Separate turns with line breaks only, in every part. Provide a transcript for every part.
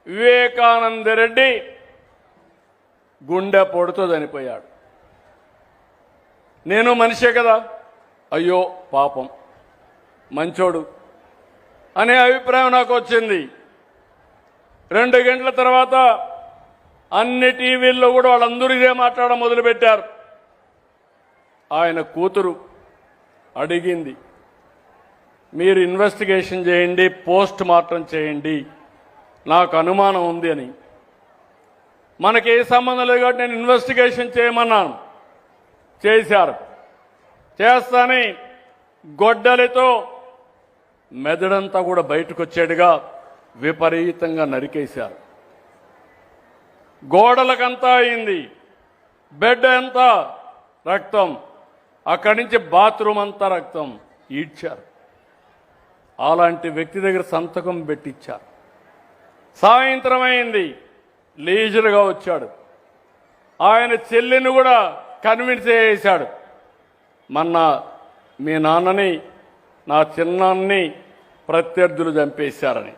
వివేకానంద రెడ్డి గుండె పొడుతో చనిపోయాడు. నేను మనిషే కదా, అయ్యో పాపం మంచోడు అనే అభిప్రాయం నాకు వచ్చింది. 2 గంటల తర్వాత అన్ని టీవీల్లో కూడా వాళ్ళందరూ ఇదే మాట్లాడడం మొదలుపెట్టారు. ఆయన కూతురు అడిగింది, మీరు ఇన్వెస్టిగేషన్ చేయండి, పోస్ట్ మార్టం చేయండి, నాకు అనుమానం ఉంది అని. మనకి ఏ సంబంధం లేదు కాబట్టి నేను ఇన్వెస్టిగేషన్ చేయమన్నాను. చేశారు. చేస్తాని గొడ్డలితో మెదడంతా కూడా బయటకు వచ్చేట్టుగా విపరీతంగా నరికేశారు. గోడలకంతా అయింది, బెడ్ అంతా రక్తం, అక్కడి నుంచి బాత్రూమ్ అంతా రక్తం. ఈడ్చారు. అలాంటి వ్యక్తి దగ్గర సంతకం పెట్టించారు. సాయంత్రం అయింది, లీజర్గా వచ్చాడు. ఆయన చెల్లిని కూడా కన్విన్స్ చేశాడు, మొన్న మీ నాన్నని నా చిన్నాన్ని ప్రత్యర్థులు చంపేశారని.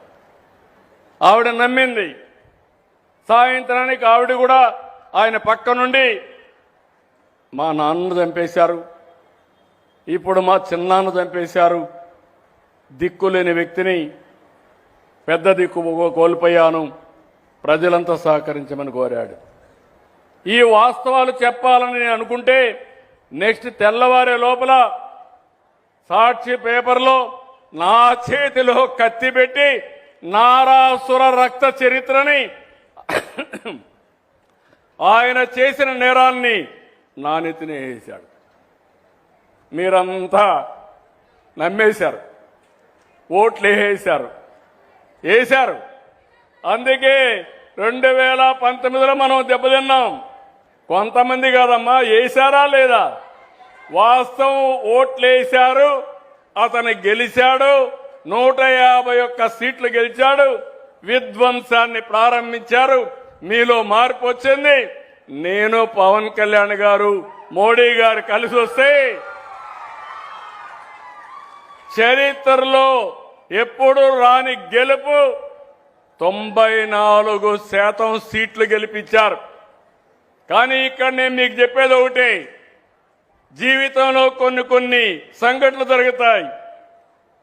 ఆవిడ నమ్మింది. సాయంత్రానికి ఆవిడ కూడా ఆయన పక్క నుండి మా నాన్నను చంపేశారు, ఇప్పుడు మా చిన్నాన్న చంపేశారు, దిక్కులేని వ్యక్తిని పెద్ద దిక్కు కోల్పోయాను, ప్రజలంతా సహకరించమని కోరాడు. ఈ వాస్తవాలు చెప్పాలని నేను అనుకుంటే నెక్స్ట్ తెల్లవారే లోపల సాక్షి పేపర్లో నా చేతిలో కత్తి పెట్టి నారాసుర రక్త చరిత్రని ఆయన చేసిన నేరాన్ని నా నెత్తినే వేశాడు. మీరంతా నమ్మేశారు, ఓట్లు వేశారు. అందుకే 2019లో మనం దెబ్బతిన్నాం. కొంతమంది కాదమ్మా, వేశారా లేదా? వాస్తవం ఓట్లేశారు, అతను గెలిచాడు, 151 సీట్లు గెలిచాడు, విధ్వంసాన్ని ప్రారంభించారు. మీలో మార్పు వచ్చింది. నేను పవన్ కళ్యాణ్ గారు మోడీ గారు కలిసి వస్తే చరిత్రలో ఎప్పుడు రాని గెలుపు, 94% సీట్లు గెలిపించారు. కానీ ఇక్కడ నేను మీకు చెప్పేది ఒకటే, జీవితంలో కొన్ని సంఘటనలు జరుగుతాయి,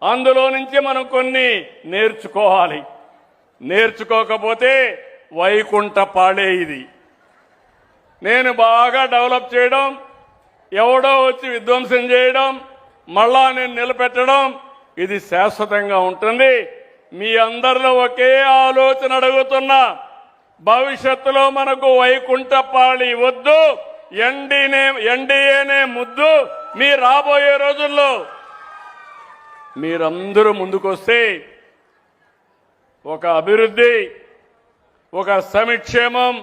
అందులో నుంచి మనం కొన్ని నేర్చుకోవాలి. నేర్చుకోకపోతే వైకుంఠ పాడే ఇది. నేను బాగా డెవలప్ చేయడం, ఎవడో వచ్చి విధ్వంసం చేయడం, మళ్ళా నేను నిలబెట్టడం, ఇది శాశ్వతంగా ఉంటుంది. మీ అందరిలో ఒకే ఆలోచన అడుగుతున్నా, భవిష్యత్తులో మనకు వైకుంఠపాళి వద్దు, ఎన్డీఏనే ముద్దు. మీ రాబోయే రోజుల్లో మీరందరూ ముందుకొస్తే ఒక అభివృద్ధి, ఒక సంక్షేమం,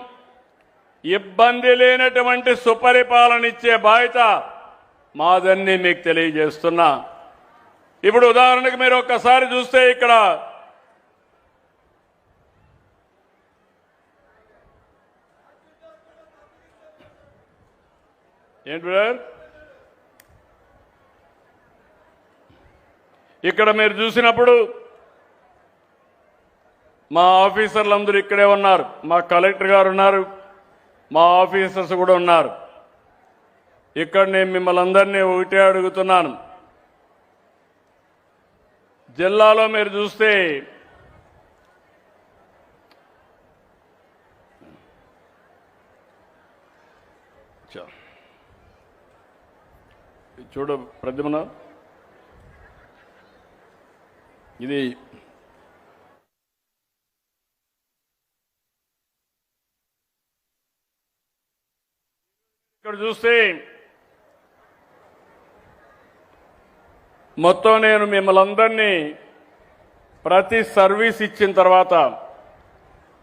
ఇబ్బంది లేనటువంటి సుపరిపాలన ఇచ్చే బాధ్యత మాదన్నీ మీకు తెలియజేస్తున్నా. ఇప్పుడు ఉదాహరణకు మీరు ఒక్కసారి చూస్తే ఇక్కడ ఏంటి బ్రదర్, ఇక్కడ మీరు చూసినప్పుడు మా ఆఫీసర్లందరూ ఇక్కడే ఉన్నారు, మా కలెక్టర్ గారు ఉన్నారు, మా ఆఫీసర్స్ కూడా ఉన్నారు. ఇక్కడ నేను మిమ్మల్ని అందరినీ ఒకటే అడుగుతున్నాను, జిల్లాలో మీరు చూస్తే చూడు ప్రతిమన, ఇది ఇక్కడ చూస్తే మొత్తం నేను మిమ్మల్ని అందరినీ ప్రతి సర్వీస్ ఇచ్చిన తర్వాత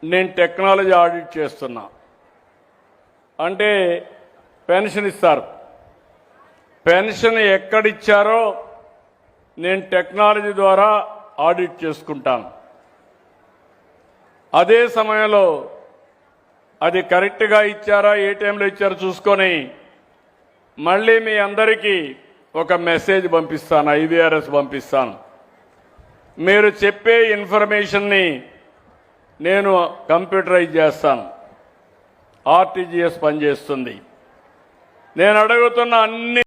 నేను టెక్నాలజీ ఆడిట్ చేస్తున్నా. అంటే పెన్షన్ ఇస్తారు, పెన్షన్ ఎక్కడిచ్చారో నేను టెక్నాలజీ ద్వారా ఆడిట్ చేసుకుంటాను. అదే సమయంలో అది కరెక్ట్గా ఇచ్చారా, ఏ టైంలో ఇచ్చారో చూసుకొని మళ్ళీ మీ అందరికీ ఒక మెసేజ్ పంపిస్తాను, IVRS పంపిస్తాను. మీరు చెప్పే ఇన్ఫర్మేషన్ని నేను కంప్యూటరైజ్ చేస్తాను. ఆర్టీజీఎస్ పనిచేస్తుంది. నేను అడుగుతున్న అన్ని